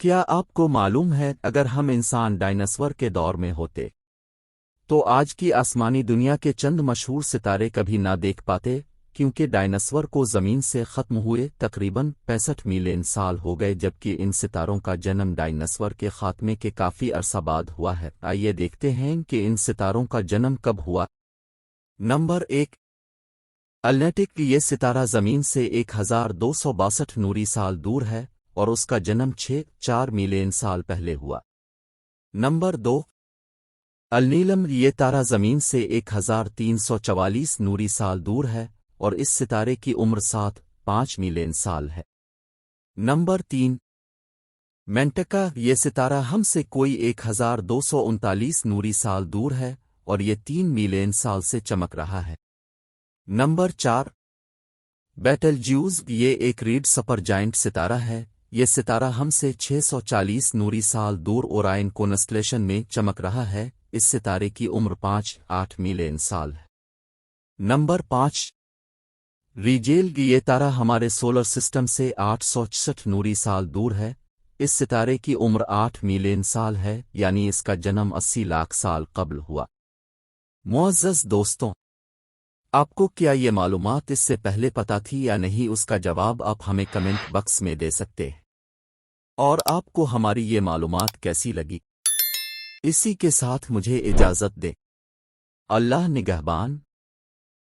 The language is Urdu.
کیا آپ کو معلوم ہے اگر ہم انسان ڈائناسور کے دور میں ہوتے تو آج کی آسمانی دنیا کے چند مشہور ستارے کبھی نہ دیکھ پاتے، کیونکہ ڈائناسور کو زمین سے ختم ہوئے تقریباً 65 ملین سال ہو گئے، جبکہ ان ستاروں کا جنم ڈائناسور کے خاتمے کے کافی عرصہ بعد ہوا ہے۔ آئیے دیکھتے ہیں کہ ان ستاروں کا جنم کب ہوا۔ نمبر 1، النیٹک۔ یہ ستارہ زمین سے 1262 نوری سال دور ہے اور اس کا جنم 4 ملین سال پہلے ہوا۔ نمبر 2، النیلم۔ یہ تارہ زمین سے 1344 نوری سال دور ہے اور اس ستارے کی عمر 5 ملین سال ہے۔ نمبر 3، مینٹکا۔ یہ ستارہ ہم سے کوئی 1239 نوری سال دور ہے اور یہ 3 ملین سال سے چمک رہا ہے۔ Number 4، battle Jews. یہ ایک ریڈ سپر جائنٹ ستارہ ہے۔ یہ ستارہ ہم سے 640 نوری سال دور اورائن کونسٹلیشن میں چمک رہا ہے۔ اس ستارے کی عمر 8 ملین سال ہے۔ نمبر 5، ریجیل۔ یہ تارہ ہمارے سولر سسٹم سے 866 نوری سال دور ہے۔ اس ستارے کی عمر 8 ملین سال ہے، یعنی اس کا جنم 80 لاکھ سال قبل ہوا۔ معزز دوستوں، آپ کو کیا یہ معلومات اس سے پہلے پتہ تھی یا نہیں؟ اس کا جواب آپ ہمیں کمنٹ باکس میں دے سکتے ہیں۔ اور آپ کو ہماری یہ معلومات کیسی لگی؟ اسی کے ساتھ مجھے اجازت دیں۔ اللہ نگہبان۔